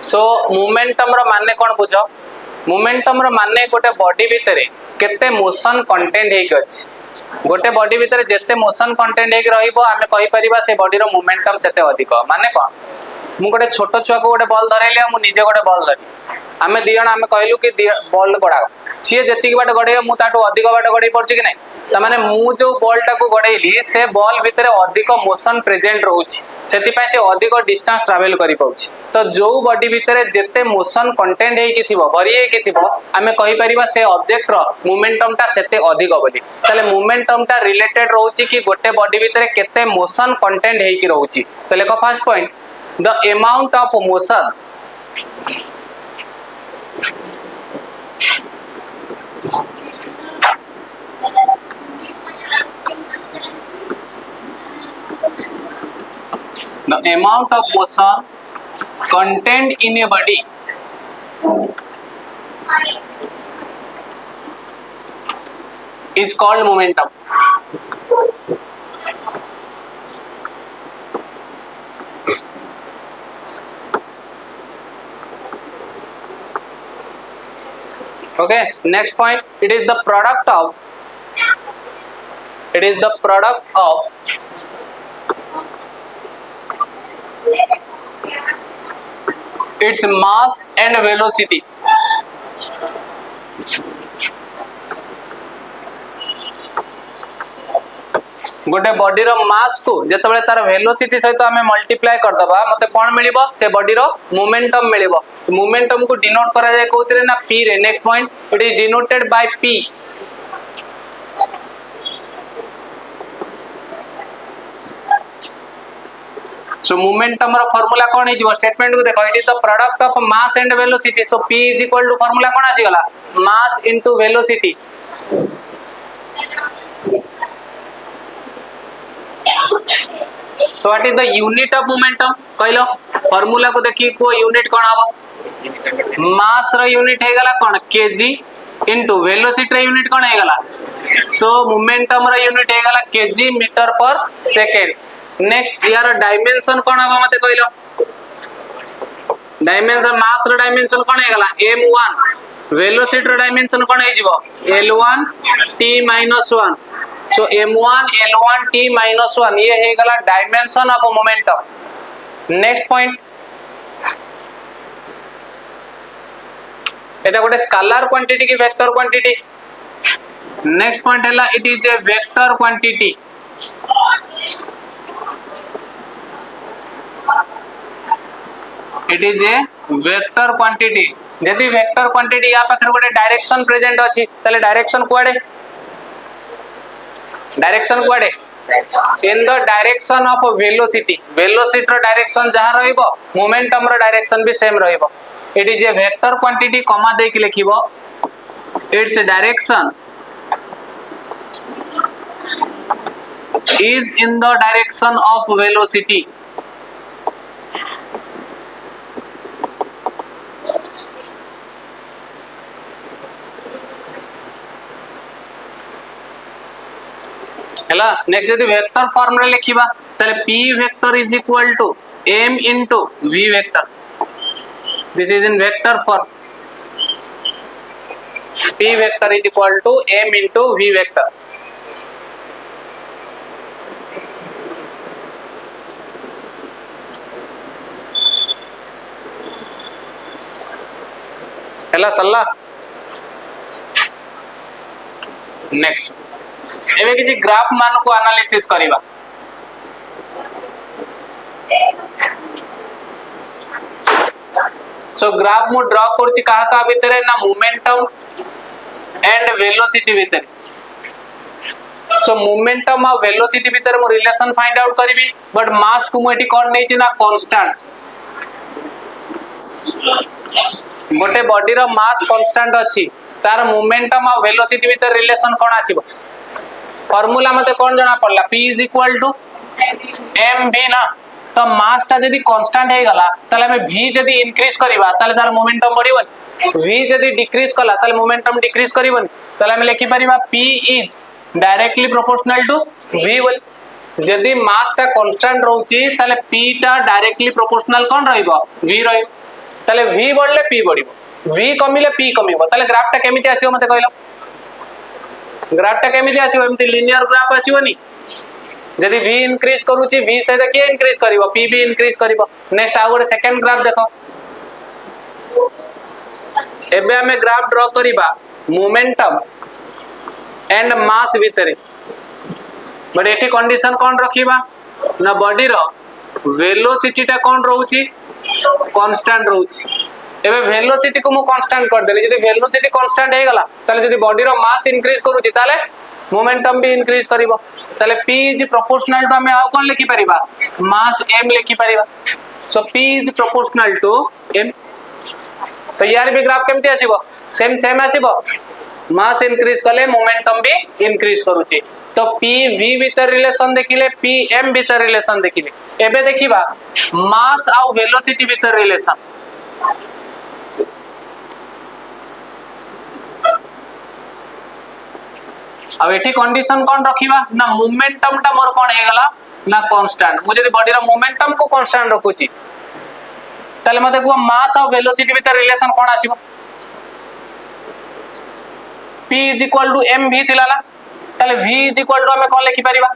सो momentum रो माने कोन बुझो momentum रो माने गोटे बॉडी भितरे केते मोशन कंटेंट हेक अछि गोटे बॉडी भितरे जेते मोशन कंटेंट हेक रहइबो आमे कहि परिबा से बॉडी रो मोमेंटम सेते अधिक माने कोन मु गोटे छोटो छुआ को गोटे बॉल धरैले मु निजे गोटे बॉल धरी आमे दी जण आमे कहलु कि बॉल गडा सी जेतिक बाट गडे मु ताटो अधिक बाट गडे पड़छि कि नै त माने मु जो बॉल टाको गडेली से बॉल भितरे अधिक मोशन प्रेजेंट रहउछि सेति पय से अधिक डिस्टेंस ट्रैवल करि पाउछि तो जो बॉडी भितरे जेते मोशन कंटेंट हेकि थिबो भरि हेकि थिबो आमे कहि परिबा से ऑब्जेक्ट रो मोमेंटम टा सेते अधिक बोली तले मोमेंटम टा रिलेटेड रहउछि कि गोटे बॉडी भितरे केते मोशन कंटेंट हेकि रहउछि त लेको first point the amount of motion contained in a body is called momentum. Okay, next point, it is the product of its mass and velocity. गोटे बॉडी रो मास को जेतबेले तार वेलोसिटी सहित हमें मल्टीप्लाई कर दबा मते कोन मिलिबो से बॉडी रो मोमेंटम मिलिबो मोमेंटम को डिनोट करा जाय कोतरे ना p रे next point it is denoted by p so momentum रो फार्मूला कोन हे जीवो स्टेटमेंट को देखो it is the product of mass and velocity so p is equal to formula कोन आसी गला mass into velocity so what is the unit of momentum कहलो फार्मूला को देखि को यूनिट कोन हबो मास रो यूनिट हे गला कोन kg इनटू वेलोसिटी रो यूनिट कोन हे गला सो मोमेंटम रो यूनिट हे गला kg मीटर पर सेकंड नेक्स्ट यार डायमेंशन कोन हबो मते कहलो डायमेंशन मास रो डायमेंशन कोन हे गला m1 वेलोसिटी रो डायमेंशन कोन हे जिवो l1 t - 1 so m1 l1 t - 1 ये हे गला dimension of momentum next point एटा गोटे स्केलर क्वांटिटी की वेक्टर क्वांटिटी नेक्स्ट पॉइंट हैला it is a vector quantity it is a vector quantity यदि वेक्टर क्वांटिटी या पाखर गोटे डायरेक्शन प्रेजेंट अछि तले डायरेक्शन कुआडे in the direction of velocity velocity रो डायरेक्शन जहां रहइबो मोमेंटम रो डायरेक्शन भी सेम रहइबो it is a vector quantity comma दे के लिखिबो its direction is in the direction of velocity हैला नेक्स्ट यदि वेक्टर फॉर्म रे लिखिबा तले p vector is equal to m into v vector this is in vector form p vector is equal to m into v vector हैला सल्ला next एबे किछि graph मान को एनालिसिस करिबा सो ग्राफ मु ड्रा करछि कहा का भीतर ना मोमेंटम एंड वेलोसिटी भीतर सो मोमेंटम और वेलोसिटी भीतर मु रिलेशन फाइंड आउट करिवि बट मास को मु एटी कोन नै छि ना कांस्टेंट गोटे बॉडी रो मास कांस्टेंट अछि तार मोमेंटम और वेलोसिटी भीतर रिलेशन कोन आसीबो फार्मूला मते कोन जणा पड़ला p = mv ना तो मास ता जदी कांस्टेंट हे गला तले हम v जदी इंक्रीज करिबा तले तार मोमेंटम बढ़िबन v जदी डिक्रीज कला तले मोमेंटम डिक्रीज करिबन तले हम लिखि परिबा p is directly proportional to v बोल जदी मास ता कांस्टेंट रहउची तले p ता डायरेक्टली प्रोपोर्शनल कोन रहइबो v रहइ ताले v बढ़ले p बढ़िबो v कमिले p कमिबो ताले ग्राफटा केमिति आसीबो मते कहलो ग्राफटा केमिति आसीबो एमति लिनियर ग्राफ आसीबोनी जदि v इंक्रीज करूची v सहित के इंक्रीज करिवो p भी इंक्रीज करिवो नेक्स्ट आ गोटे सेकंड ग्राफ देखो एबे हमें ग्राफ ड्रा करिबा मोमेंटम एंड मास भितरे बट एठी कंडीशन कोन रखिबा ना बॉडी रो वेलोसिटी टा कोन रहउची कांस्टेंट रहउची एबे वेलोसिटी को मु कांस्टेंट कर देली जदि वेलोसिटी कांस्टेंट हे गला ताले जदि बॉडी रो मास इंक्रीज करूची ताले मोमेंटम भी इंक्रीज करिवो ताले p इज प्रोपोर्शनल टू हमें आ कोन लिखि परिबा मास m लिखि परिबा so p is proportional to m तो यार भी ग्राफ केमती आसीबो सेम सेम आसीबो मास इंक्रीज कले मोमेंटम भी इंक्रीज करूची तो p v भीतर रिलेशन देखिले p m भीतर रिलेशन देखिले एबे देखिबा मास आउ वेलोसिटी भीतर रिलेशन अब एठी कंडीशन कोन रखिबा ना मोमेंटम टा मोर कोन हे गला ना कांस्टेंट मु जदी बॉडी रो मोमेंटम को कांस्टेंट रखुची ताले मते को मास और वेलोसिटी भीतर रिलेशन कोन आसीबो p mv थिलाला ताले v हमें कोन लिखि परिबा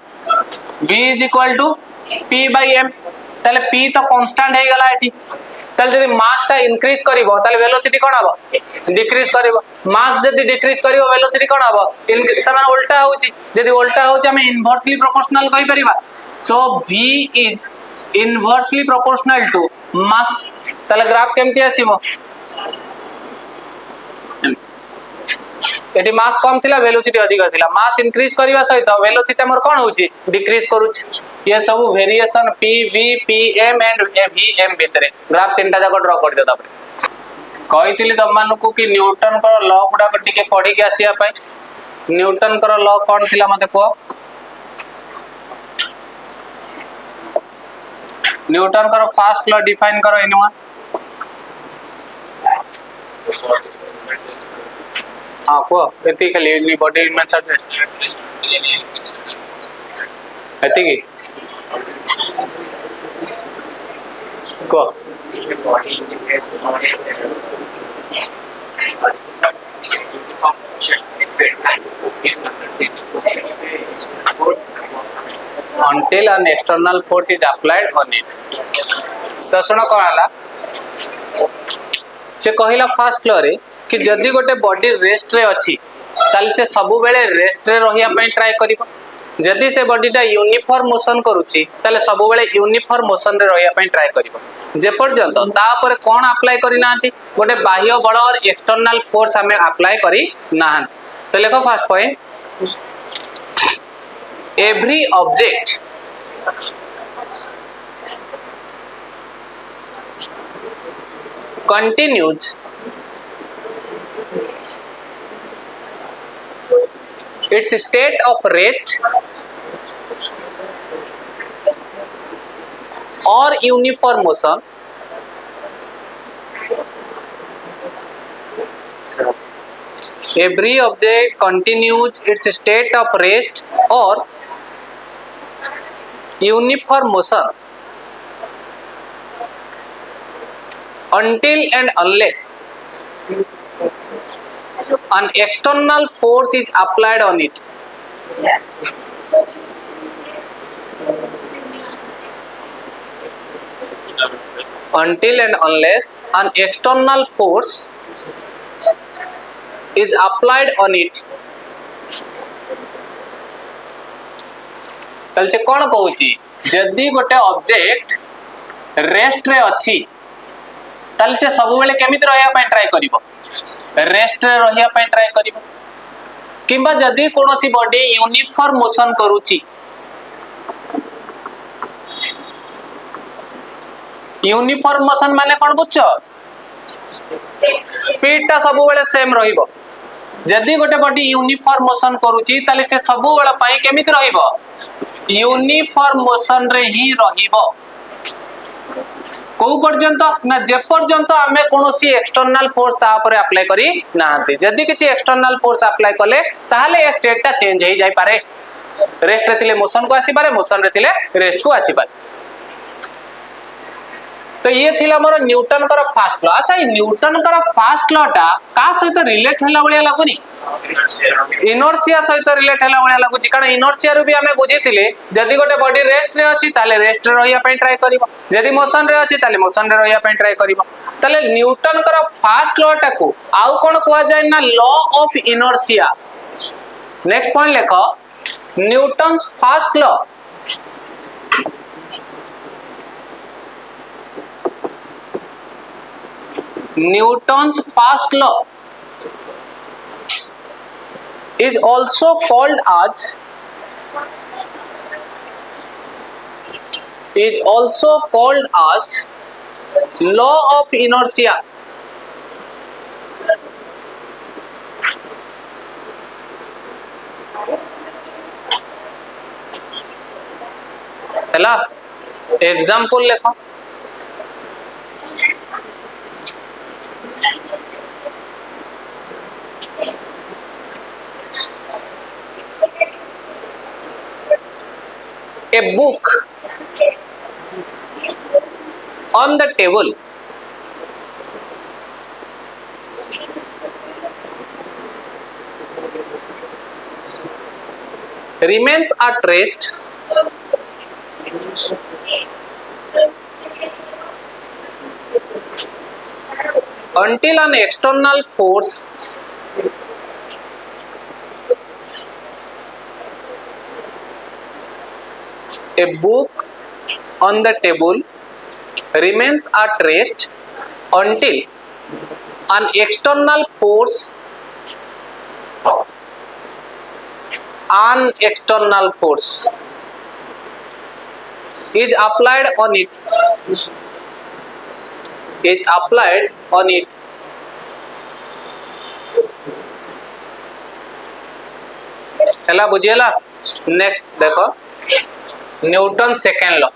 v p/m ताले p तो कांस्टेंट हे गला एठी ताले जदी मास टा इंक्रीज करिवो ताले वेलोसिटी कोन हबो डिक्रीज करिवो मास जदी डिक्रीज करिवो वेलोसिटी कोन हबो तमाने उल्टा होउची जदी उल्टा होउची हमें इनवर्सली प्रोपोर्शनल कहि परिबा so v is inversely proportional to mass ताले ग्राफ केमती आसीबो एटी मास कम थिला वेलोसिटी अधिक थिला मास इंक्रीज करबा सहित वेलोसिटी हमर कोन होउची डिक्रीज करूची ये सब variation p v p m and v m भीतरे ग्राफ तीनटा जाको ड्रा कर दियो तापर कहितली तमनु को कि न्यूटन को लॉ गुडा टिके पढी के आसिया पय न्यूटन को लॉ कोन थिला मते को न्यूटन को फर्स्ट लॉ डिफाइन करो एनीवन हां को एती खाली बॉडी में सरफेस एती की को body interface until an external force is applied on it तो सुनो कोन हला से कहिला फर्स्ट लॉ रे कि जदी गोटे बॉडी रेस्ट रे अछि ताल से सब बेले रेस्ट रे रहिया पई ट्राई करिवो जदी से बॉडीटा यूनिफॉर्म मोशन करूची ताले सब बेले यूनिफॉर्म मोशन रे रहिया पई ट्राई करिवो जे पर्यंत ता पर कोन अप्लाई करि नांती गोटे बाह्य बल और एक्सटर्नल फोर्स हमें अप्लाई करि नांती तो लेखो first point every object continues its state of rest or uniform motion every object continues its state of rest or uniform motion until and unless an external force is applied on it until and unless an external force is applied on it तल से कोन कहूची जदी गोटे object rest रे अछि तल से सब बेले केमिति रहिया पय ट्राई करिवो रेस्ट रे रहिया पय ट्राई करिवो किबा जदी कोनोसी बॉडी यूनिफॉर्म मोशन करूची यूनिफॉर्म मोशन माने कोन बुझछो स्पीड ता सब बेले सेम रहिबो जदी गोटे बॉडी यूनिफॉर्म मोशन करूची ताले से सब बेले पय केमिति रहिबो यूनिफॉर्म मोशन रे ही रहिबो को पर्यंत ना जे पर्यंत हमें कोनोसी एक्सटर्नल फोर्स ता पर अप्लाई करी नाहंती जदी किछि एक्सटर्नल फोर्स अप्लाई कले ताले ए स्टेट ता चेंज हे जाई पारे रेस्ट रे थिले मोशन को आसी पारे मोशन रे थिले रेस्ट को आसी पारे तो ये थिला मोर न्यूटन कर फास्ट लॉ। अच्छा, ये न्यूटन कर फास्ट लॉ टा का सहित रिलेट होला बलिया लागुनी? इनर्शिया सहित रिलेट होला बलिया लागुची। कारण इनर्शिया रु भी हमें बुझीतिले जदी गोटे बॉडी रेस्ट रे अछि ताले रेस्ट रे रहिया पई ट्राई करिवो, जदी मोशन रे अछि ताले मोशन रे रहिया पई ट्राई करिवो। ताले न्यूटन कर फास्ट लॉ टा को आउ कोन कुआ जाय ना law of inertia. Next point लेखो Newton's first law. Newton's first law is also called as law of inertia. हैला example लेखो। A book on the table remains at rest until an external force a book on the table remains at rest until an external force is applied on it हैला बुझियला। Next देखो Newton second law.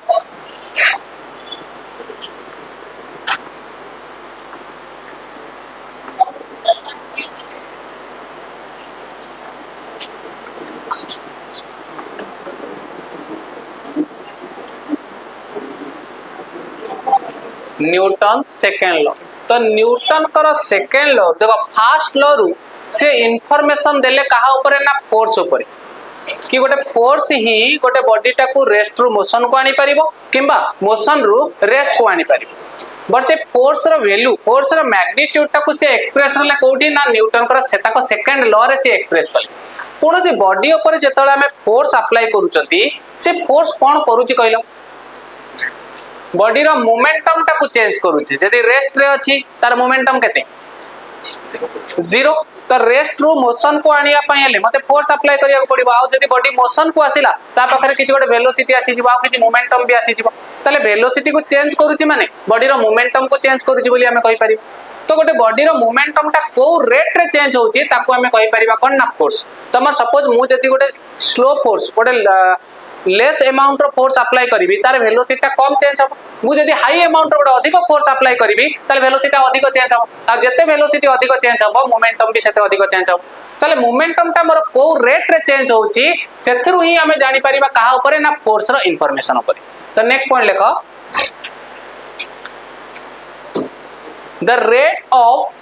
Newton second law. तो Newton कर second law देखो fast law रु से information देले कहा ऊपर ना फोर्स ऊपर कि गोटे फोर्स ही गोटे बॉडी टाकू रेस्ट रु मोशन को आनी परिबो किंबा मोशन रु रेस्ट को आनी परिबो। बट से फोर्स रो वैल्यू फोर्स रो मैग्नीट्यूड टाकू से एक्सप्रेस होला कोठी ना न्यूटन कर सेता को सेकंड लॉ रे से एक्सप्रेस कले। कोन जे बॉडी ऊपर जेतळे हमें फोर्स अप्लाई करूचंती से फोर्स कोन करूची कहलो बॉडी रो मोमेंटम टाकू चेंज करूची। जदी रेस्ट रे अछि तार मोमेंटम केते 0। तो रेस्ट रु मोशन को आनिया पई हेले मते फोर्स अप्लाई करिया को पड़िबो। आ जदी बॉडी मोशन को आसिला ता पाखरे किछ गोटे वेलोसिटी आसी जिवो आ किछ मोमेंटम भी आसी जिवो ताले वेलोसिटी को चेंज करूची माने बॉडी रो मोमेंटम को चेंज करूची बोली हमें कहि परिबो। तो गोटे बॉडी रो मोमेंटम टा को रेट रे चेंज होची ताको हमें कहि परिबा कोन ना फोर्स। तमर सपोज मु जदी गोटे स्लो फोर्स गोटे लेस अमाउंट रो फोर्स अप्लाई करिवि तार वेलोसिटी टा कम चेंज हो। मु जदी हाई अमाउंट रो गोटे अधिक फोर्स अप्लाई करिवि तार वेलोसिटी अधिक चेंज हो। आ जते वेलोसिटी अधिक चेंज हो मोमेंटम भी सेते अधिक चेंज हो। ताले मोमेंटम टा मोर को रेट रे चेंज होची सेथरु ही हमें जानि परिबा कहा ऊपर ना फोर्स रो इंफॉर्मेशन ऊपर। तो नेक्स्ट पॉइंट लेखो the rate of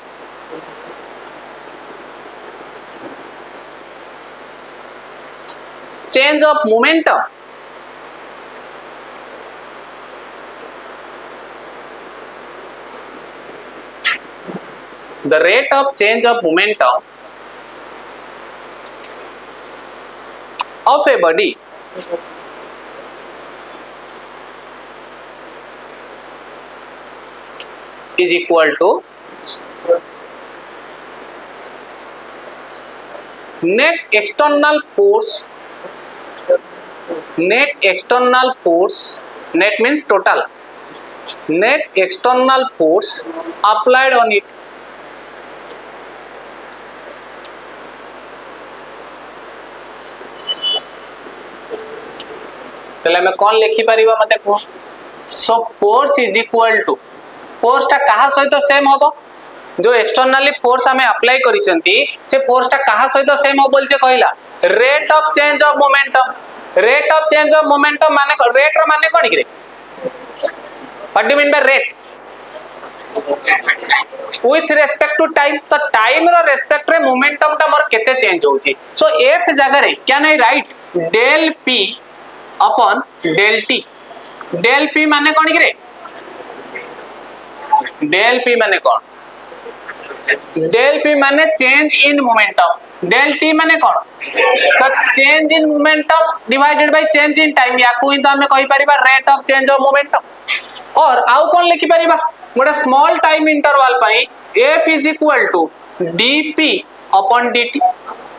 change of momentum the rate of change of momentum of a body is equal to net external force net means total net external force applied on it पहले मैं कौन लिखी परिबा मते को। So force is equal to force टा कहा सहित सेम होबो जो एक्सटर्नली फोर्स हमें अप्लाई करिसंती से फोर्स टा कहा सहित सेम हो बोल जे कहला rate of change of momentum. Rate of change of momentum माने रेट रो माने कोन कि what do mean by rate with respect to time तो टाइम रो रेस्पेक्ट रे मोमेंटम टा मोर केते चेंज होची सो एफ जगह रे can I write del P upon del t del p माने कोन रे डेल पी माने कोन डेल पी माने change in momentum del t माने कोन तो change in momentum divided by change in time या को ही तो हमें कहि परिबा rate of change of momentum और आउ कोन लिखि परिबा गोटे स्मॉल टाइम इंटरवल पाई F is equal to DP upon DT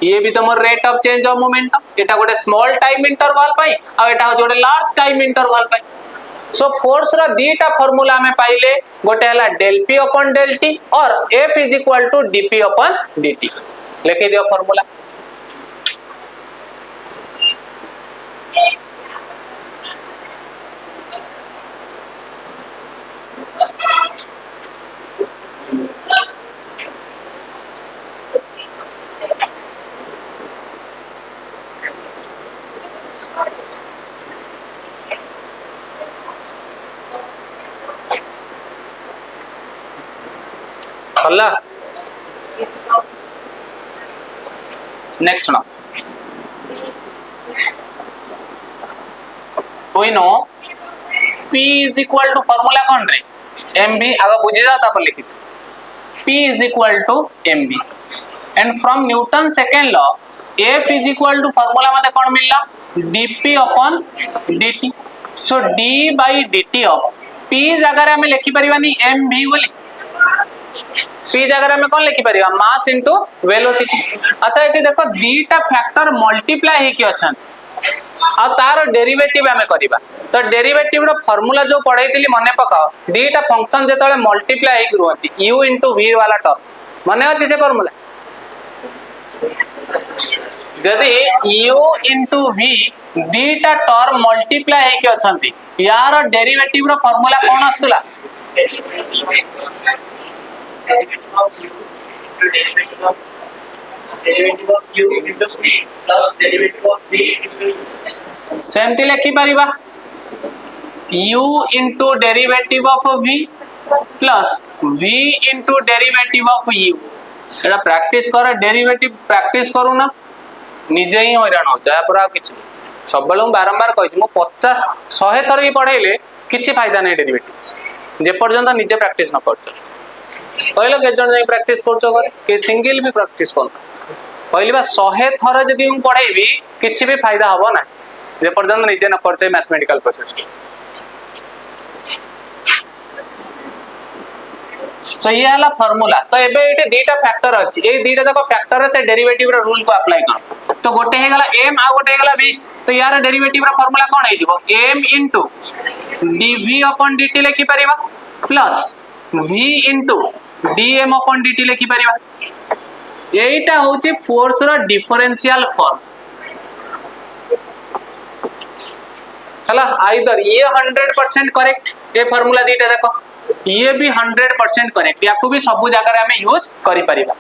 ये भी तो मोर rate of change of momentum एटा गोटे स्मॉल टाइम इंटरवल पाई आ एटा हो गोटे लार्ज टाइम इंटरवल पाई सो फोर्स रा दीटा फार्मूला में पाइले गोटे हला del P upon del T और F is equal to DP upon DT लिखि दियो फार्मूला हल्ला नेक्स्ट ना we know P is equal to formula कौन रे mb आगे बुझी जाता पर लिखी P is equal to mb and from Newton second law F is equal to formula मते कौन मिलला dp upon dt so d by dt of P जगह रे हमें लिखि परिबानी mb बोली P जगह में कौन लिखि परिबा मास इनटू वेलोसिटी अच्छा एटी देखो दीटा फैक्टर मल्टीप्लाई हे कि अछन आ तार डेरिवेटिव हमें करिबा तो डेरिवेटिव रो फार्मूला जो पढैतिली मने पकाओ दीटा फंक्शन जेतले मल्टीप्लाई हे रहती u इनटू v वाला टर्म मने अछि से फार्मूला जदी u इनटू v दीटा टर्म मल्टीप्लाई हे कि अछंती यार डेरिवेटिव रो फार्मूला कोन आस्तुला derivative of u into v plus derivative of v into सेमती लिखि परिबा u into derivative of v plus v into derivative of u Etah practice कर डेरिवेटिव प्रैक्टिस करू ना निजे ही हैरान हो जाय पर किछ सब बेले बारंबार कहि मु 50 100 थर ही पढैले किछ फायदा नै डेरिवेटिव जे पर्यंत निजे प्रैक्टिस न करछ कहलो के जन जाई प्रैक्टिस करछो करे के सिंगल भी प्रैक्टिस कर कहली बा 100 थर जदी हम पढैबी किछ भी फायदा हबो ना जे पर्यंत निजे न करछे मैथमेटिकल प्रोसेस सो ये वाला फार्मूला तो एबे एटे दीटा फैक्टर अछि ए दीटा तक फैक्टर से डेरिवेटिव रो रूल को अप्लाई कर तो गोटे हे गला m आ गोटे हे गला v तो यार डेरिवेटिव रो फार्मूला कोन हे जिवो m dv dt लिखि परिबा प्लस v dm dt लिखि परिबा एटा होचे फोर्स रो डिफरेंशियल फॉर्म हला आइदर ये 100% करेक्ट ए फार्मूला दीटा देखो ये भी 100% करेक्ट या को भी सब जगह रे हमें यूज करि परिबा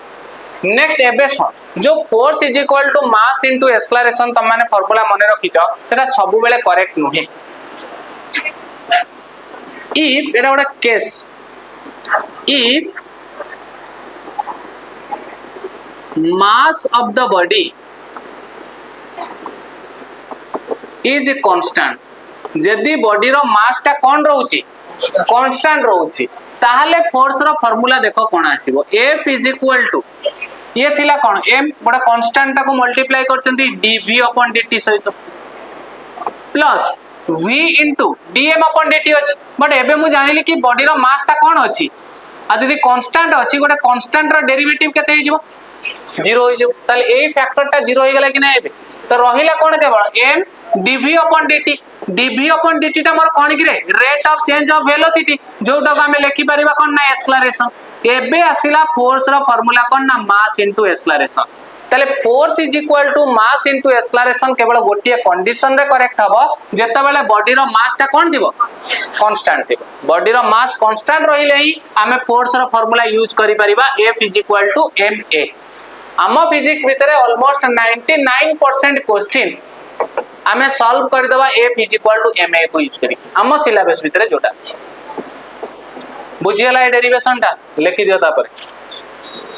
नेक्स्ट एबे जो force is equal to mass into acceleration त माने फार्मूला मने रखिचो सेटा सब बेले करेक्ट नहे इफ एटा ओडा case if mass of the body is constant जदी बॉडी रो मास टा कोन रहउची कांस्टेंट रहउची ताहले फोर्स रो फार्मूला देखो कोन आसीबो F इज इक्वल टू ये थिला कोन m बडा कांस्टेंट टा को मल्टीप्लाई करचंती dv अपॉन dt सहित plus v into dm upon dt अछि बट एबे मु जानिली कि बॉडी रो मास टा कोन अछि आ यदि कांस्टेंट अछि गोटे कांस्टेंट रो डेरिवेटिव केते हे जिवो 0 हो जिवो ताले ए फैक्टर टा 0 हो गेला कि नै एबे तो रहिला कोन केवल m dv upon dt टा मोर कोन कि रे rate of change of velocity जोटा को हमें लिखि परिबा कोन ना एक्सेलरेशन एबे आसिला फोर्स रो फार्मूला कोन ना मास इनटू एक्सेलरेशन ताले force is equal to mass into acceleration केवल गोटिए कंडीशन रे करेक्ट हबो जेते बेले बॉडी रो मास टा कोन दिबो कांस्टेंट दिबो बॉडी रो मास कांस्टेंट रहिले ही हमें फोर्स रो फार्मूला यूज करि परिबा F is equal to ma हम फिजिक्स भितरे ऑलमोस्ट 99% क्वेश्चन हमें सॉल्व कर देबा F is equal to ma को यूज करी हम सिलेबस भितरे जोटा अछि बुझीगला डेरिवेशन टा लिखि दियो तापर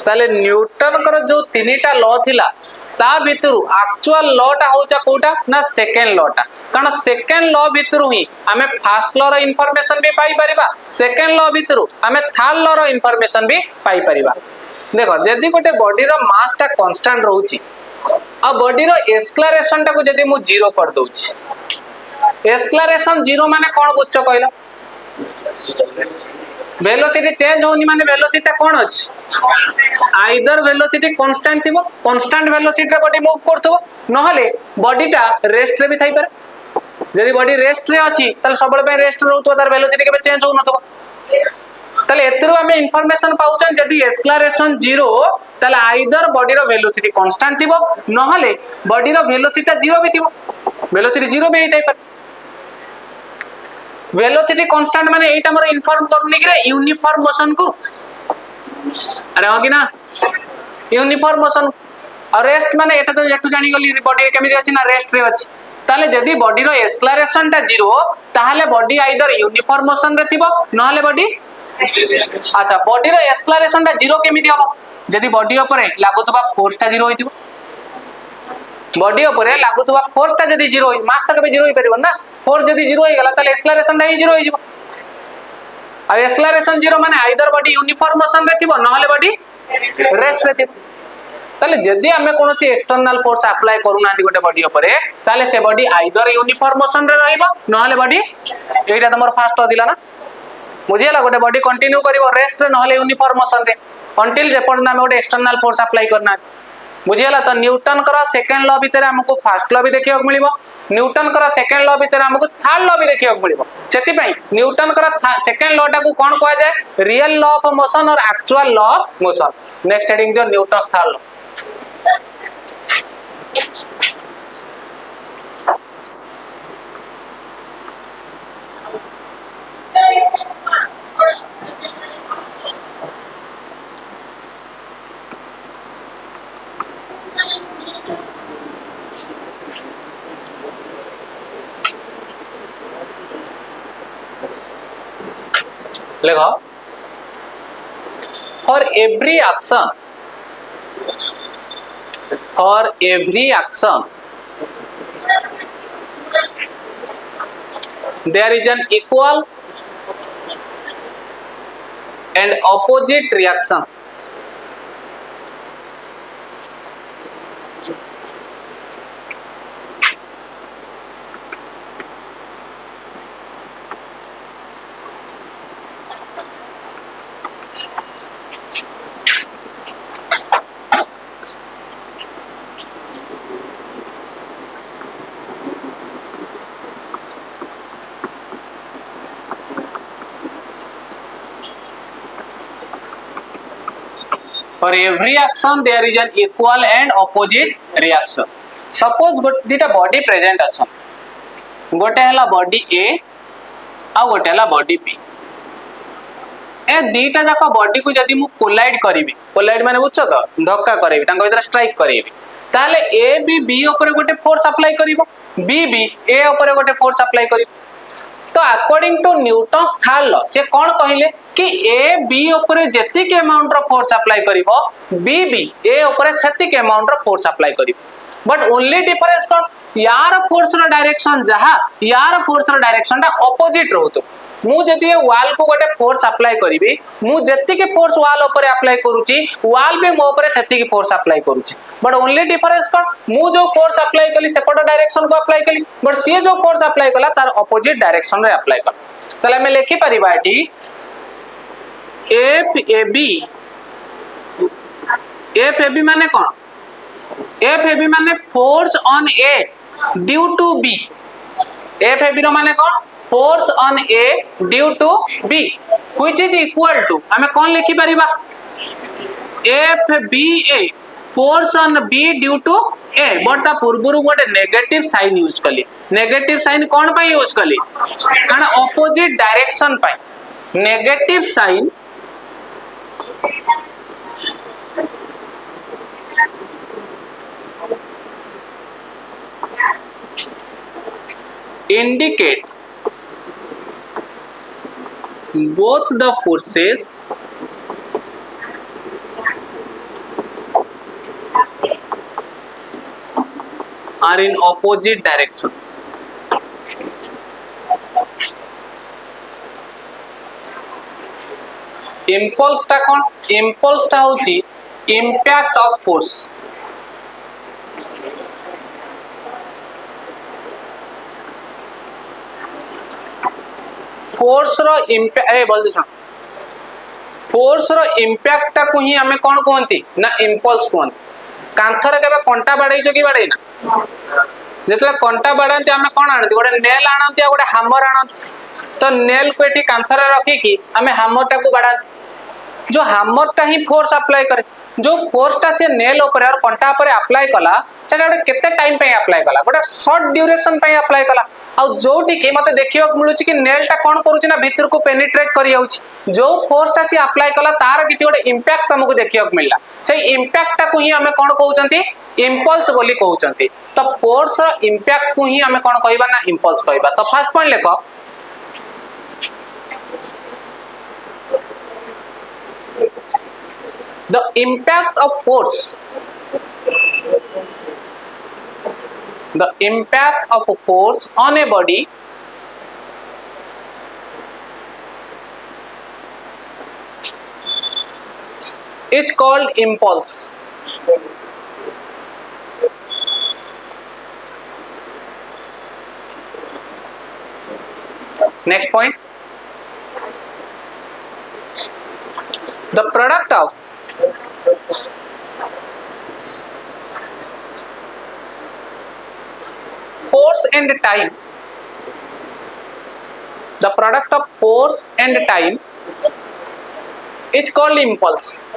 ताले न्यूटन कर जो तीनटा लॉ थिला ता भितरु एक्चुअल लॉ टा होचा कोटा ना सेकंड लॉ टा कारण सेकंड लॉ भितरु ही हमें फर्स्ट लॉ रो इंफॉर्मेशन भी पाई परिबा सेकंड लॉ भितरु हमें थर्ड लॉ रो इंफॉर्मेशन भी पाई परिबा देखो जदी गोटे बॉडी रो मास टा कांस्टेंट रहउची आ बॉडी रो एक्सेलरेशन टा को जदी मु जीरो कर दउची एक्सेलरेशन जीरो माने कोन बुझछ कहलो वेलोसिटी चेंज होनी माने वेलोसिटी कोन अछि आइदर वेलोसिटी कांस्टेंट थिबो कांस्टेंट वेलोसिटी रे बॉडी मूव करथबो नहले बॉडीटा रेस्ट रे भी थाई पारे जदी बॉडी रेस्ट रे अछि तले सबले पे रेस्ट रहउतो तार वेलोसिटी केबे चेंज हो नथबो तले एतरो हमें इंफॉर्मेशन पाउछन जदी एक्सेलरेशन जीरो तले आइदर बॉडी रो वेलोसिटी कांस्टेंट थिबो नहले बॉडी रो वेलोसिटी जीरो भी थिबो वेलोसिटी जीरो भी थाई पारे वेलोसिटी कांस्टेंट माने एटा हमर इन्फॉर्म करनी कि रे यूनिफॉर्म मोशन को अरे हो कि ना यूनिफॉर्म मोशन और रेस्ट माने एटा तो जेटु जानि गली बॉडी केमिति अछि ना रेस्ट रे अछि ताले जदी बॉडी रो एक्सेलरेशन ता जीरो ताले बॉडी आइदर यूनिफॉर्म मोशन रे थिबो नहले बॉडी अच्छा बॉडी रो एक्सेलरेशन ता जीरो केमिति हबो जदी बॉडी ऊपर लागुतबा फोर्स ता जीरो होइतिबो बॉडी ऊपर लागुतबा फोर्स ता जदी जीरो होई मास ता कबे जीरो होई परिबो ना फोर्स जदी जीरो होई गला ताले एक्सेलरेशन ता ही जीरो होई जिवो आ एक्सेलरेशन जीरो माने आइदर बॉडी यूनिफॉर्म मोशन रे थिबो नहले बॉडी रेस्ट रे थिबो ताले जदी हमें कोनोसी एक्सटर्नल फोर्स अप्लाई करू नांती गोटे बॉडी ऊपर ताले से बॉडी आइदर यूनिफॉर्म मोशन रे रहइबो नहले बॉडी एटा तमर फास्ट दिला ना बुझियला गोटे बॉडी कंटिन्यू करिवो रेस्ट रे नहले यूनिफॉर्म मोशन रे अंटिल जे पर्यंत हमें गोटे एक्सटर्नल फोर्स अप्लाई करना बुझियला तो न्यूटन कर सेकंड लॉ भीतर हमको फर्स्ट लॉ भी देखियो मिलिबो न्यूटन कर सेकंड लॉ भीतर हमको थर्ड लॉ भी देखियो मिलिबो सेति पई न्यूटन कर सेकंड लॉ टा को कोन कहआ जाय रियल लॉ ऑफ मोशन और actual law of motion next heading जो न्यूटन थर्ड लॉ देखो for every action there is an equal and opposite reaction for every action there is an equal and opposite reaction suppose दीटा body present अच्छा गोटे हला body ए आ गोटे हला body B ए दीटा जाक body को जदी मु कोलाइड करिवि कोलाइड माने बुझछ तो धक्का करिवि तांको भीतर स्ट्राइक करिवि ताले ए बी ऊपर गोटे फोर्स अप्लाई करिवो बी ए ऊपर गोटे फोर्स अप्लाई करिवो तो according to Newton's third law से कौन कहले कि ए बी ऊपर जेतिक अमाउंट रो फोर्स अप्लाई करिवो बी ए ऊपर सेतिक अमाउंट रो फोर्स अप्लाई करिवो बट ओनली डिफरेंस कौन यार फोर्स रो डायरेक्शन जहा यार फोर्स रो डायरेक्शन टा ऑपोजिट रहतो मु जदी ए वॉल को गोटे फोर्स अप्लाई करिवि मु जेतिक फोर्स वॉल ऊपर अप्लाई करूची वॉल भी मो ऊपर सेतिक फोर्स अप्लाई करूची बट ओनली डिफरेंस कौन मु जो फोर्स अप्लाई कली सेपट डायरेक्शन को अप्लाई कली बट सी जो फोर्स अप्लाई कला तार ऑपोजिट डायरेक्शन रे अप्लाई कर तले हम लिखि परिबा एटी एफ ए बी माने कौन एफ ए बी माने force on A due to B F A B रो माने कौन force on A due to B which is equal to हमें कौन लिखि परिबा F B A force on B due to A but ता पूर्वरु गोटे नेगेटिव साइन यूज कली नेगेटिव साइन कौन पाई यूज कली कारण ऑपोजिट डायरेक्शन पाई negative sign both the forces are in opposite direction. Impulse टा कौन? Impulse टा होची impact of force. फोर्स रो इम्पैक्ट ए बोल सुन फोर्स रो इम्पैक्ट टा को ही हमें कौन कहंती ना इंपल्स कहंती कांथरे केबे कंटा बाडै छ कि बाडै ना जेतले कंटा बाडंती हमें कोन आनती गोटे नेल आनती आ गोटे हैमर आनती तो नेल को एठी कांथरे रखी कि हमें हैमर टा को बाडंती जो हैमर टा ही फोर्स अप्लाई करे जो फोर्स टा से नेल ऊपर और कंटा ऊपर अप्लाई कला सेटा गोटे केते टाइम पे अप्लाई कला गोटे शॉर्ट ड्यूरेशन पे अप्लाई कला आ जोटी के मते देखियो मिलुची कि नेल टा कोन करूची ना भीतर को पेनिट्रेट करि जाउची जो फोर्स टा से अप्लाई कला तार किछि गोटे इंपैक्ट हमकु देखियो मिलला से इंपैक्ट टा को ही हमें कोन कहउचंती इंपल्स बोली कहउचंती तो फोर्स रो इंपैक्ट को ही हमें कोन कहबा ना इंपल्स कहबा तो फर्स्ट पॉइंट लेखो the impact of force on a body is called impulse. Next point, the product of force and time, the product of force and time is called impulse.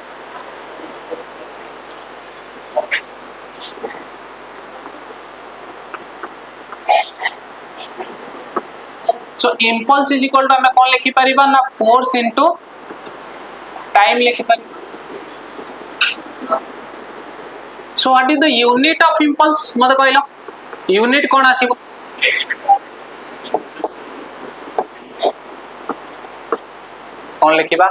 So impulse is equal to हमें कौन लिखी परिबा ना force into time लिखी परिबा. So what is the unit of impulse मते कहलो unit कौन आसीबो कौन लिखिबा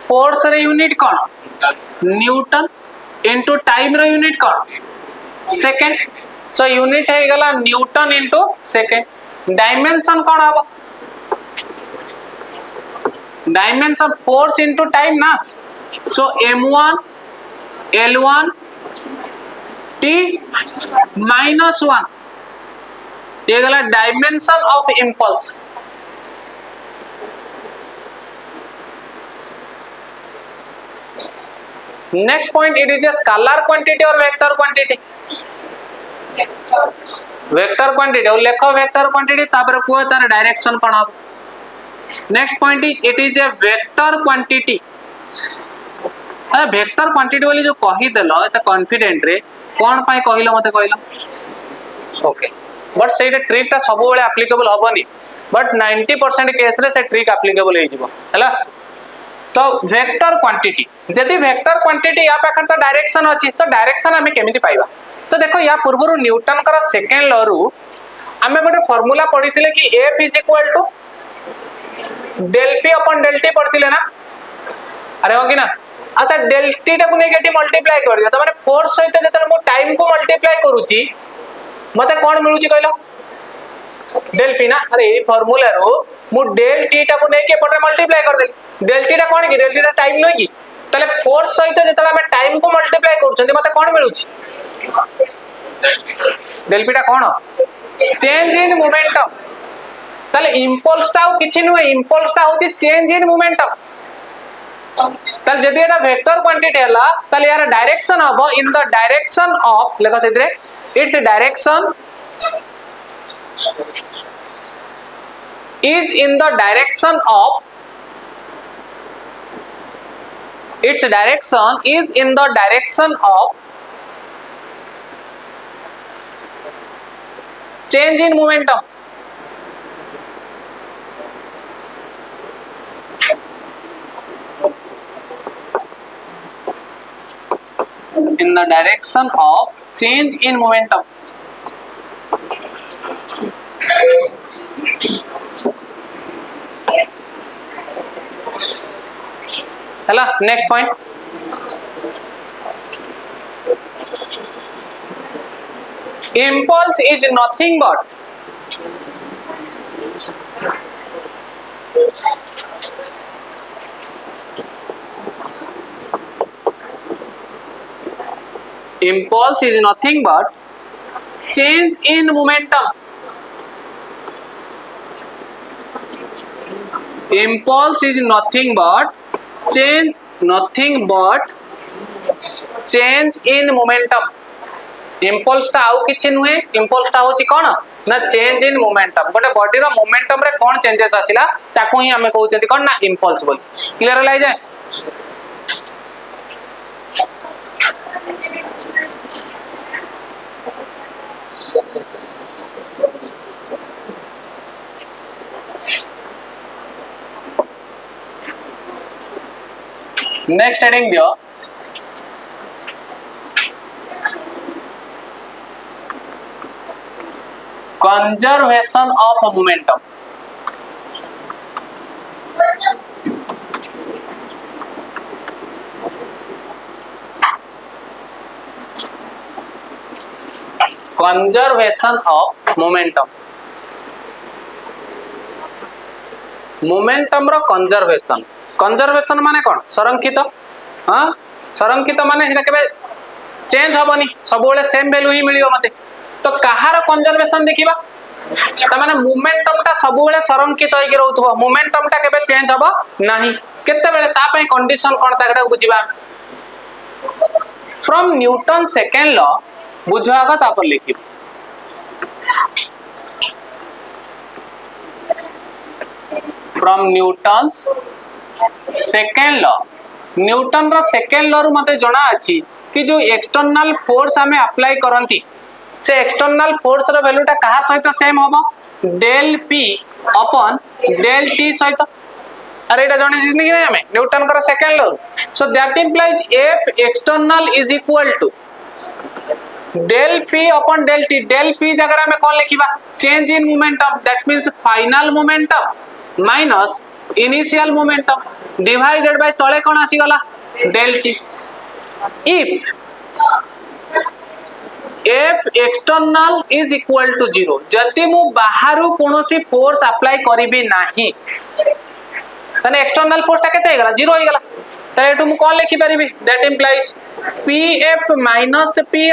force रे यूनिट कौन न्यूटन इनटू टाइम रे यूनिट कौन सेकंड सो यूनिट है गला न्यूटन इनटू सेकंड डायमेंशन कौन हबो डायमेंशन फोर्स इनटू टाइम ना सो m1 l1 t -1 ये गला dimension of impulse next point it is a scalar quantity और वेक्टर क्वांटिटी वेक्टर क्वांटिटी और लेखो वेक्टर क्वांटिटी तापर को तार डायरेक्शन कोन हो next point it is a vector quantity अरे वेक्टर क्वांटिटी वाली जो कहि देलो एत कॉन्फिडेंट रे कोन पाई कहिलो मते कहिलो ओके बट सेटा ट्रिक ता सब बेले एप्लीकेबल होबनी बट 90% केस रे से ट्रिक एप्लीकेबल हे जिवो हला तो वेक्टर क्वांटिटी यदि वेक्टर क्वांटिटी या पाखन तो डायरेक्शन अछि तो डायरेक्शन हमें केमिति पाइबा तो देखो या पूर्वरु न्यूटन कर सेकंड लॉ रु हमें गोटे फार्मूला पढिथिले कि F = del P upon del T पढिथिले ना अरे हो कि ना अच्छा del T टा को नै केटी मल्टीप्लाई कर दियो त माने फोर्स सहित जतले मो टाइम को मल्टीप्लाई करूची मते कोन मिलुची कहलो del P ना अरे ए फार्मूला रो मु del T टा को नै के पटे मल्टीप्लाई कर देली del T टा कोन कि del T टा टाइम नै कि तले फोर्स सहित जतले हम टाइम को मल्टीप्लाई करूछंती मते कोन मिलुची del P टा कोन चेंज इन मोमेंटम तले इंपल्स टा किछि नुए इंपल्स टा होची चेंज इन मोमेंटम तल जदि एटा वेक्टर क्वांटिटी हला तले यार डायरेक्शन हबो इन द डायरेक्शन ऑफ लेखो सेतरे its direction is in the direction of its direction is in the direction of change in momentum in the direction of change in momentum हैला next point impulse is nothing but impulse is nothing but change in momentum. Impulse is nothing but change in momentum. Impulse टा आउ किछि नुहे, impulse टा होची कोन ना change in momentum. गोटे body रो momentum रे कोन चेंजेस आसिला ताको ही हमें कहउचंती कोन ना impulse बोली. क्लियर होला जाय. नेक्स्ट हेडिंग दियो conservation of momentum. Conservation of momentum. Momentum रो conservation. Conservation माने कौन संरक्षित हाँ संरक्षित माने हेटा केबे चेंज हबनी सब बेले सेम वैल्यू ही मिलियो मते तो कहार कंजर्वेशन देखिबा त माने मोमेंटम ता सब बेले संरक्षित होई के रहउतबो मोमेंटम ता केबे चेंज हबो नाही केते बेले ता पय कंडीशन कोन ताकटा बुझिबा फ्रॉम न्यूटन सेकंड लॉ बुझागा ता पर लिखिब from Newton's second law Newton रो सेकेंड लॉ रु मते जणा अछि कि जो एक्सटर्नल फोर्स हमें अप्लाई करंती से एक्सटर्नल फोर्स रो वैल्यू ता कहा सहित सेम होबो del P upon del T सहित अरे एटा जणे जिनी कि हमें न्यूटन का second law so that implies F external is equal to del P upon del P जगह में कौन लिखिबा change in momentum that means final momentum minus initial momentum divided by तळे कोन आसी गला del T if F external is equal to 0 जति मु बाहरु कोनोसी फोर्स अप्लाई करिबी नाही तने एक्सटर्नल फोर्स ता केते हे गला 0 हे गला त एटु मु कोन लिखि परिबी that implies pf minus pi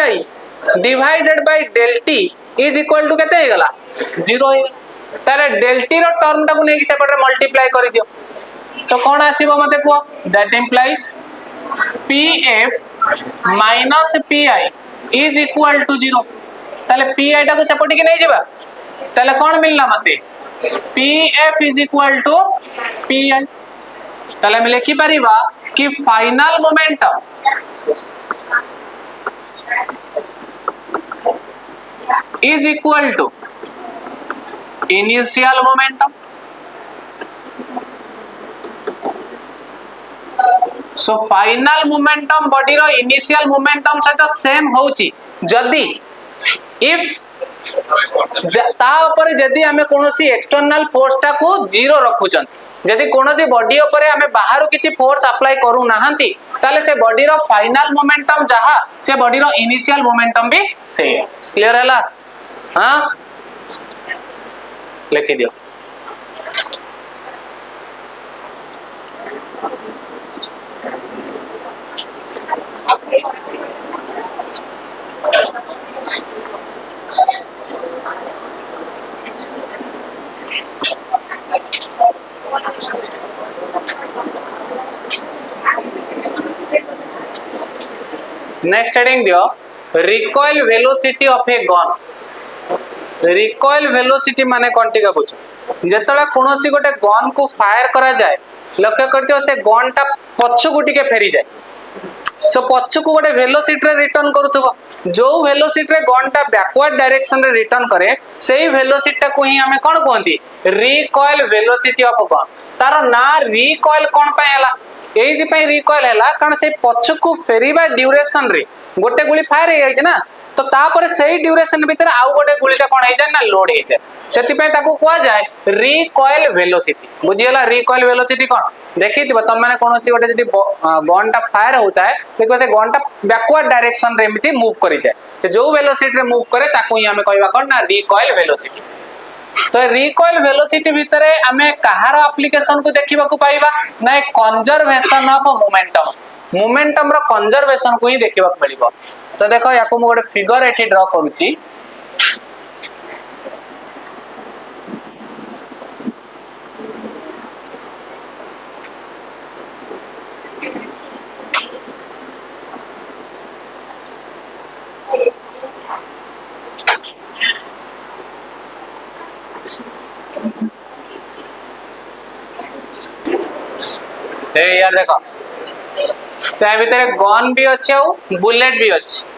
divided by del T is equal to केते हे गला 0 हे तारे डेल टी रो टर्म ता को नेकी सेपटे मल्टीप्लाई करि दियो सो कोन आसीबो मते को that implies pf minus pi is equal to 0 ताले pi टा को सेपटे के नै जेबा ताले कोन मिलला मते pf is equal to pi ताले हम लिखि परिबा कि final momentum is equal to initial momentum so final momentum body रो इनिशियल मोमेंटम सहित सेम होउची जदी इफ ता ऊपर जदी हमें कोनोसी एक्सटर्नल फोर्स ता को 0 रखुचन जदी कोनोसी बॉडी ऊपर हमें बाहर किछि फोर्स अप्लाई करू नाहंती ताले से बॉडी रो फाइनल मोमेंटम जहा से बॉडी रो इनिशियल मोमेंटम भी से क्लियर हैला हां लिख दियो नेक्स्ट हेडिंग दियो recoil velocity of a gun recoil velocity माने कोन टिका बुझ जेतला कोनोसी गोटे गन को फायर करा जाए लक्ष्य करते से गन टा पछु गुटी के फेरी जाए सो पछु को गोटे वेलोसिटी रे रिटर्न करूथबो जो वेलोसिटी रे गन टा बैकवर्ड डायरेक्शन रे रिटर्न करे सेही वेलोसिटी को ही हमें कोन कहंती रिकॉइल वेलोसिटी ऑफ गन तार ना रिकॉइल कोन पाए हला एइथि पई रिकॉइल हैला कारण से पछकु फेरीबा ड्यूरेशन रे गोटे गुली फायर हे जाय ना तो तापर सही ड्यूरेशन भीतर आउ गोटे गुलीटा कोन हे जाय ना लोड हे जाय सेति पई ताको कुआ जाय रिकॉइल वेलोसिटी बुझियला रिकॉइल वेलोसिटी कोन देखिथिबा तम माने कोनोसी गोटे जदी गन टा फायर होता है देखो से गन टा बैकवर्ड डायरेक्शन रे एमिति मूव करि जाय तो जो वेलोसिटी रे मूव करे ताको ही हमें कहबा कोन ना रिकॉइल वेलोसिटी तो रिकॉइल वेलोसिटी भीतर आमे कहार एप्लीकेशन को देखिबा को पाइबा ना कंजर्वेशन ऑफ मोमेंटम मोमेंटम रो कंजर्वेशन को ही देखिबा को मिलिबो तो देखो याको मो गोटे फिगर एठी ड्रा करूची ए यार देखो ता भीतर गन भी अछि और बुलेट भी अछि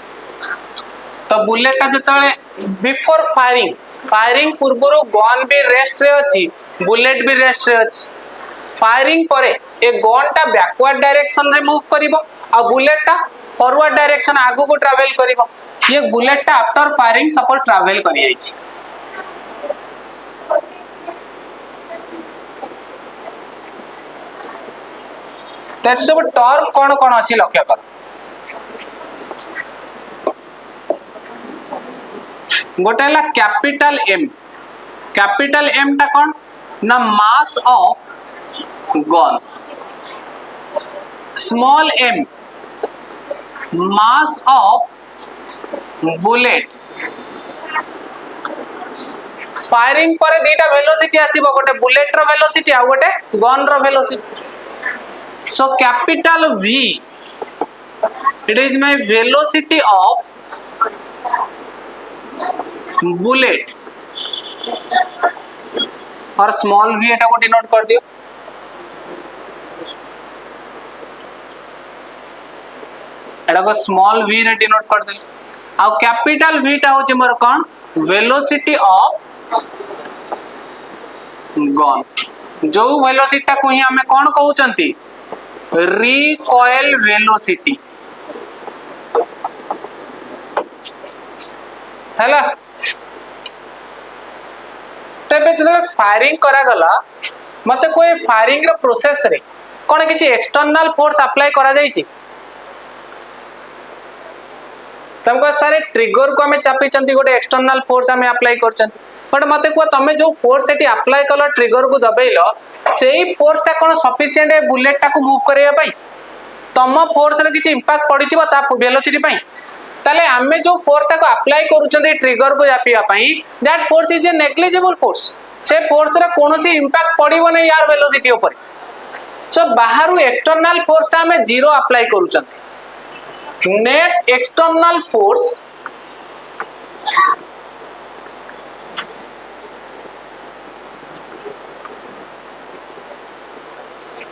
तो बुलेट जतले बिफोर फायरिंग फायरिंग पूर्वरो गन भी रेस्ट रे अछि बुलेट भी रेस्ट रे अछि फायरिंग परे ए गन टा बैकवर्ड डायरेक्शन रे मूव करिवो आ बुलेट टा फॉरवर्ड डायरेक्शन आगु को ट्रैवल करिवो ये बुलेट टा आफ्टर फायरिंग सपोज ट्रैवल करि जाइछि तत सब टर्म कोन कोन अछि लक्ष्य कर गोटेला कैपिटल एम टा कोन ना mass of gun small m mass of bullet firing पर दीटा वेलोसिटी आसीबो गोटे बुलेट रो वेलोसिटी आ गोटे gun row velocity so capital V it is my velocity of bullet और small v एटा को डिनोट कर दियो एटा को small v रे डिनोट कर दे आ कैपिटल V टा हो जे मोर कोन velocity of गन जो वेलोसिटी टा को ही हमें कोन कहउचंती रिकॉइल वेलोसिटी हैला तबे जब फायरिंग करा गला मते कोई फायरिंग रो प्रोसेस रे कोन किछि एक्सटर्नल फोर्स अप्लाई करा जाई छि तमको सारे ट्रिगर को हमें चापी चंती गोटे एक्सटर्नल फोर्स हमें अप्लाई कर चंती बट मते को तमे जो फोर्स एटी अप्लाई कलो ट्रिगर को दबेइलो सेही फोर्स ता कोन सफिशिएंट है बुलेट ता को मूव करिया पई तम फोर्स रे किछि इंपैक्ट पडिथिबो ता वेलोसिटी पई ताले हमें जो फोर्स ता को अप्लाई करूचंती ट्रिगर को जापिया पई that force is a negligible force से फोर्स रे कोनोसी इंपैक्ट पडिबो नै यार वेलोसिटी ऊपर सो बाहरु एक्सटर्नल फोर्स ता हमें जीरो अप्लाई करूचंती net external force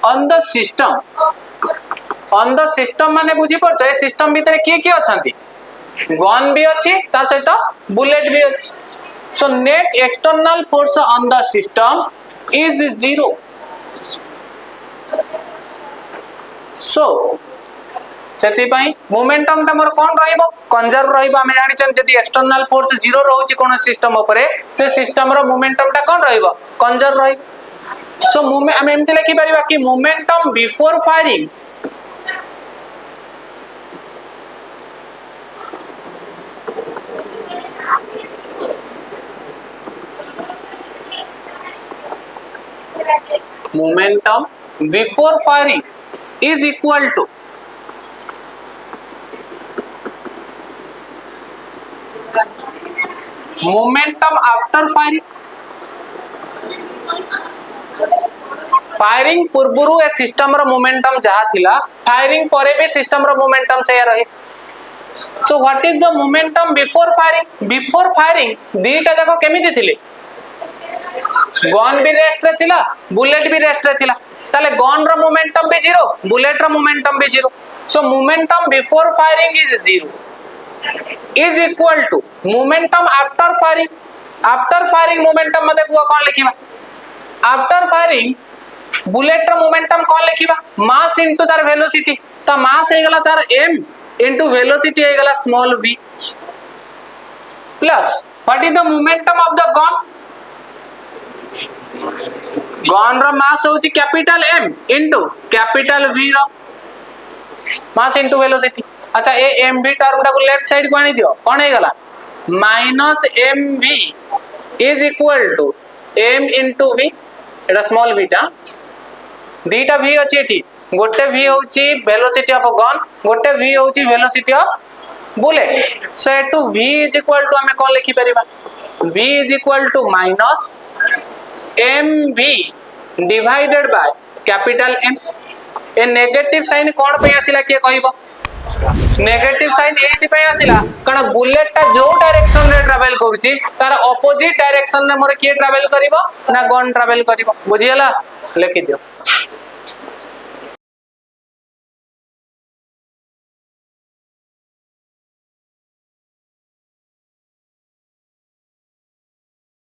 on the system माने बुझी परछ ए सिस्टम भीतर के के अछंती गन भी अछि ता सहित बुलेट भी अछि so net external force on the system is 0 सो सेति पई मोमेंटम ता मोर कोन रहइबो कंजर्व रहइबो हम जानि छन जदी एक्सटर्नल फोर्स 0 रहउची कोन सिस्टम ऊपर से सिस्टम रो मोमेंटम ता कोन रहइबो कंजर्व रहइबो so movement हम एमते लिखि परिबा कि momentum before firing momentum before firing is equal to momentum after firing firing पूर्वरु ए सिस्टम रो मोमेंटम जहा थिला फायरिंग परे भी सिस्टम रो मोमेंटम से रही so what is the momentum before firing दीटा जाको केमिति थिले गन भी रेस्ट रे थिला बुलेट भी रेस्ट रे थिला ताले गन रो मोमेंटम भी 0 बुलेट रो मोमेंटम भी 0 सो momentum before firing is 0 is equal to momentum after firing momentum मते को कोन लिखिबा आफ्टर फायरिंग बुलेट रो मोमेंटम कोन लिखिबा मास इंटू तार वेलोसिटी तो मास हे गला तार m इंटू वेलोसिटी हे गला small v plus what is the momentum of the gun gun रो मास होची capital M into capital V रो मास इंटू वेलोसिटी अच्छा ए mv टर्म टा को लेफ्ट साइड को आनी दियो कोन हे गला minus mv is equal to m into v एटा स्मॉल v टा दीटा v अछि एठी गोटे v होची वेलोसिटी ऑफ गन गोटे v होची वेलोसिटी ऑफ बुलेट सो एटू v इज इक्वल टू हमें कोन लिखि परिबा v is equal to minus mv divided by capital M ए नेगेटिव साइन कोन पे आसिला के कहइबो नेगेटिव साइन एथि पे आसिला कारण बुलेट ता जो डायरेक्शन रे ट्रैवल करूची तार ऑपोजिट डायरेक्शन रे मोर के ट्रैवल करिवो ना गन ट्रैवल करिवो बुझियला लिखि दियो।